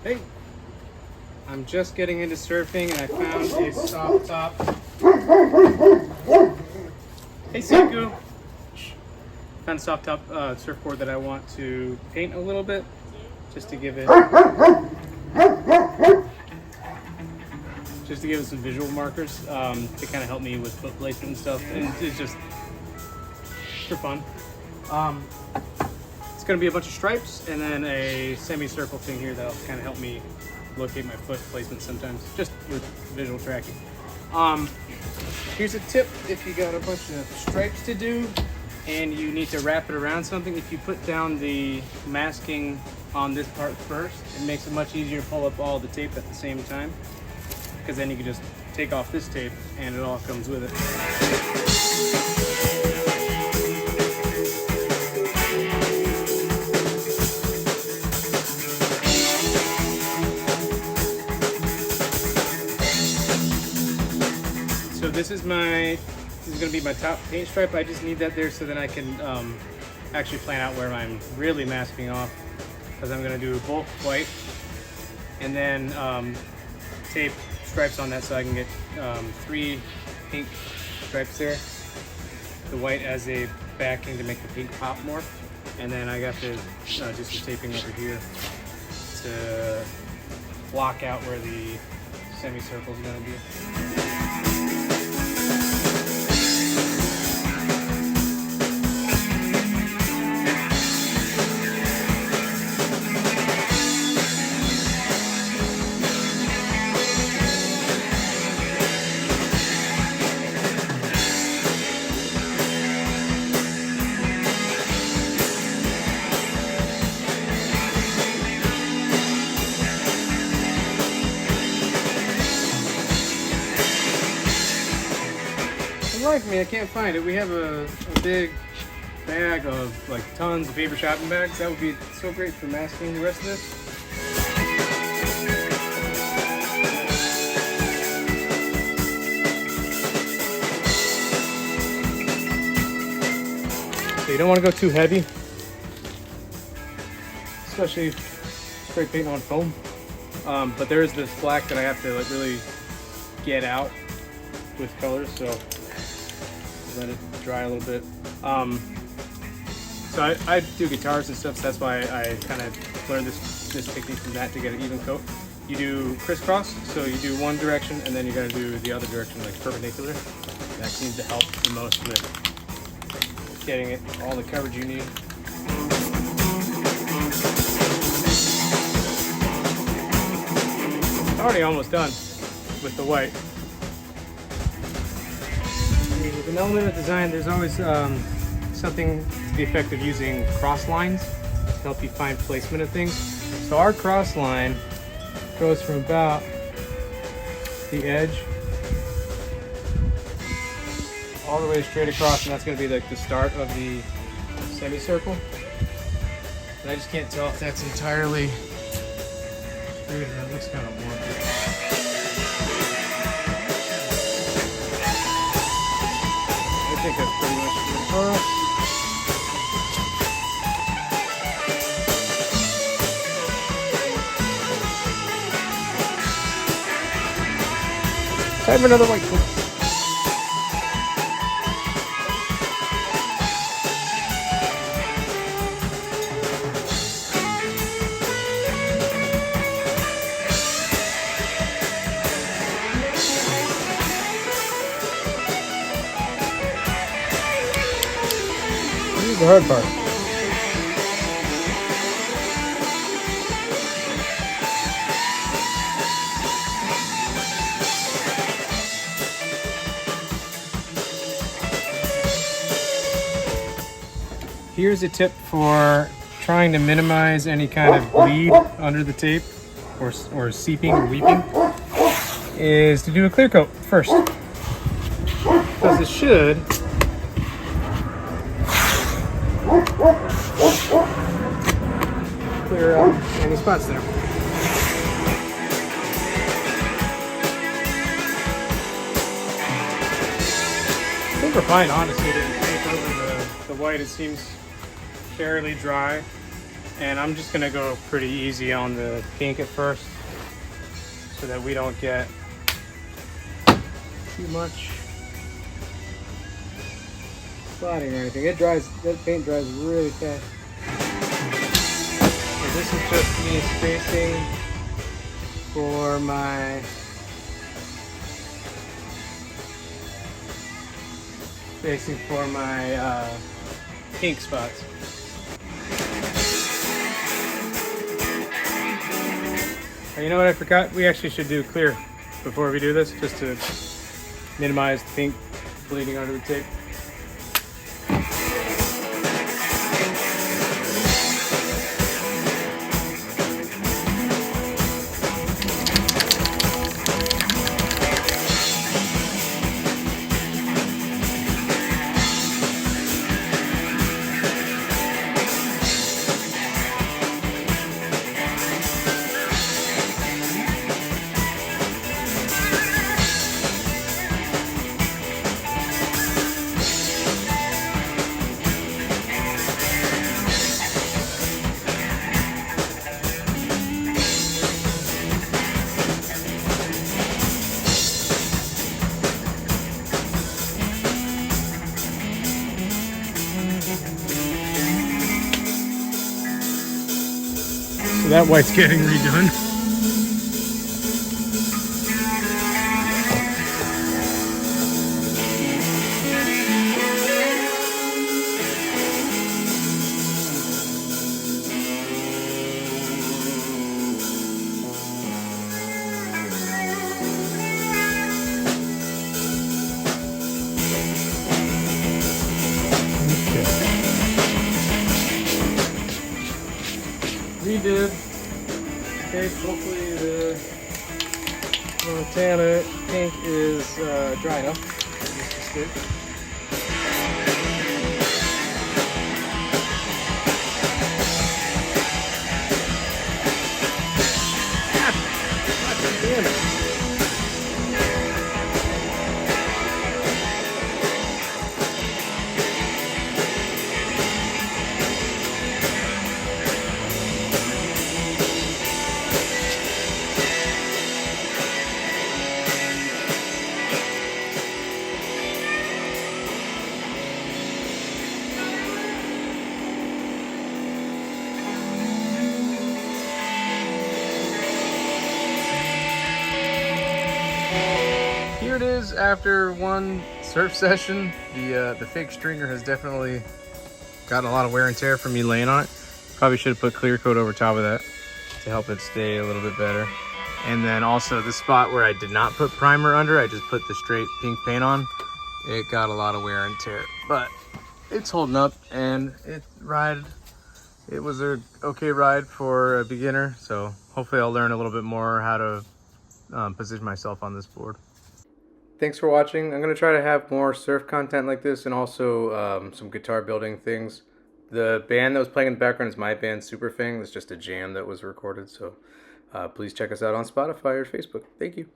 Hey, I'm just getting into surfing and I found a soft top. Hey, Siku. Found a soft top surfboard that I want to paint a little bit, just to give it some visual markers to kind of help me with foot placement and stuff, and it's just for fun. It's going to be a bunch of stripes and then a semicircle thing here that'll kind of help me locate my foot placement sometimes, just with visual tracking. Here's a tip: if you got a bunch of stripes to do and you need to wrap it around something, if you put down the masking on this part first, it makes it much easier to pull up all the tape at the same time, because then you can just take off this tape and it all comes with it. So this is going to be my top paint stripe. I just need that there so then I can actually plan out where I'm really masking off, because I'm going to do bulk white and then tape stripes on that so I can get 3 pink stripes there. The white as a backing to make the pink pop more. And then I got the just the taping over here to block out where the semicircle is going to be. Me, I can't find it. We have a big bag of like tons of paper shopping bags. That would be so great for masking the rest of this. So you don't want to go too heavy, especially spray paint on foam. But there is this black that I have to like really get out with colors, so let it dry a little bit. So I do guitars and stuff, so that's why I kind of learned this technique from that to get an even coat. You do crisscross, so you do one direction and then you gotta do the other direction, like perpendicular. That seems to help the most with getting it all the coverage you need. Already almost done with the white. With an element of design, there's always something to the effect of using cross lines to help you find placement of things. So our cross line goes from about the edge all the way straight across, and that's going to be like the start of the semicircle. And I just can't tell if that's entirely straight or it looks kind of warped. I think that's pretty much good for us. Time for another white coat. Here's the hard part. Here's a tip for trying to minimize any kind of bleed under the tape or seeping or weeping, is to do a clear coat first, because it should clear out any spots there. I think we're fine, honestly, to paint over the white. It seems fairly dry. And I'm just gonna go pretty easy on the pink at first so that we don't get too much spotting or anything. It dries, that paint dries really fast. So this is just me spacing for my pink spots. Oh, you know what I forgot? We actually should do clear before we do this, just to minimize the pink bleeding onto the tape. So that white's getting redone. Redid. Okay, hopefully the Montana pink is dry enough. Damn it. Here it is after one surf session. The fake stringer has definitely gotten a lot of wear and tear from me laying on it. Probably should have put clear coat over top of that to help it stay a little bit better. And then also the spot where I did not put primer under, I just put the straight pink paint on. It got a lot of wear and tear, but it's holding up, and it was a okay ride for a beginner. So hopefully I'll learn a little bit more how to position myself on this board. Thanks for watching. I'm going to try to have more surf content like this, and also some guitar building things. The band that was playing in the background is my band, Superfang. It's just a jam that was recorded. So please check us out on Spotify or Facebook. Thank you.